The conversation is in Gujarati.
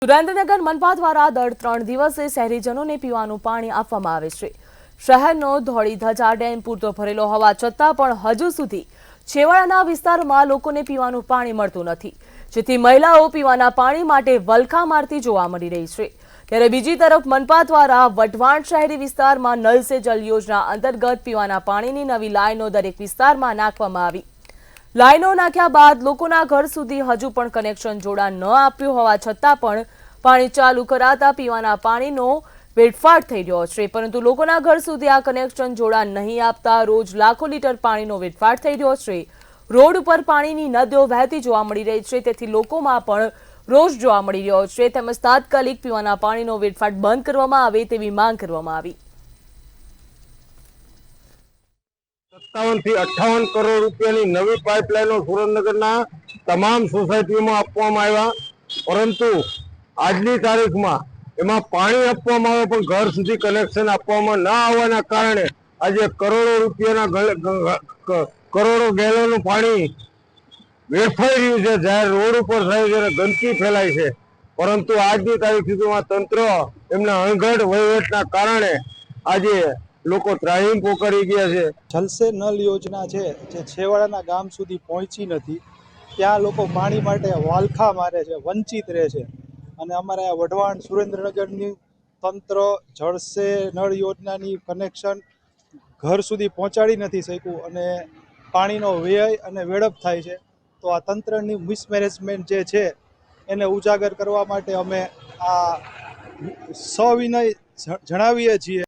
સુરેન્દ્રનગર મનપા દ્વારા દર 3 દિવસે શહેરીજનોને પીવાનું પાણી આપવામાં આવે છે। શહેરનો ધોળીધજા ડેમ પૂરતો ભરેલો હોવા છતાં પણ હજુ સુધી છેવાડાના વિસ્તારમાં લોકોને પીવાનું પાણી મળતું નથી, જેથી મહિલાઓ પીવાના પાણી માટે વલખા મારતી જોવા મળી રહી છે। ત્યારે બીજી તરફ મનપા દ્વારા વઢવાણ શહેરી વિસ્તારમાં નલ સે જલ યોજના અંતર્ગત પીવાના પાણીની નવી લાઈનો દરેક વિસ્તારમાં નાખવામાં આવી। લાઈનો નાખ્યા બાદ લોકોના ઘર સુધી હજુ પણ કનેક્શન જોડાણ ન આપ્યું હોવા છતાં પણ પાણી ચાલુ કરાતા પીવાના પાણીનો વેડફાટ થઈ રહ્યો છે, પરંતુ લોકોના ઘર સુધી આ કનેક્શન જોડાણ નહીં આપતા રોજ લાખો લીટર પાણીનો વેડફાટ થઈ રહ્યો છે। રોડ ઉપર પાણીની નદીઓ વહેતી જોવા મળી રહી છે, તેથી લોકોમાં પણ રોષ જોવા મળી રહ્યો છે, તેમજ તાત્કાલિક પીવાના પાણીનો વેડફાટ બંધ કરવામાં આવે તેવી માંગ કરવામાં આવી। 57 થી 58 કરોડ રૂપિયાની નવી પાઇપલાઇનો સુરેન્દ્રનગરના તમામ સોસાયટીઓમાં આપવામાં આવ્યા, પરંતુ આજની તારીખમાં એમાં પાણી આપવામાં આવે પણ ઘર સુધી કનેક્શન આપવામાં ન આવવાના કારણે આજે કરોડો રૂપિયાના કરોડો ગેલનનું પાણી વેડફાઈ રહ્યું છે। જાહેર રોડ ઉપર થાય ત્યારે ગંદકી ફેલાય છે, પરંતુ આજની તારીખ સુધીમાં તંત્ર એમના અણઘડ વહીવટના કારણે આજે લોકો ત્રાહિમ પોકારી ગયા છે। જલ સે નલ યોજના છે જે છેવાડાના ગામ સુધી પહોંચી નથી, ત્યાં લોકો પાણી માટે વાલખા મારે છે, વંચિત રહે છે। અને અમારે આ વઢવાણ સુરેન્દ્રનગરની તંત્ર જળ સે નળ યોજનાની કનેક્શન ઘર સુધી પહોંચાડી નથી શક્યું અને પાણીનો વ્યય અને વેડફ થાય છે। તો આ તંત્રની મિસમેનેજમેન્ટ જે છે એને ઉજાગર કરવા માટે અમે આ સવિનય જણાવીએ છીએ।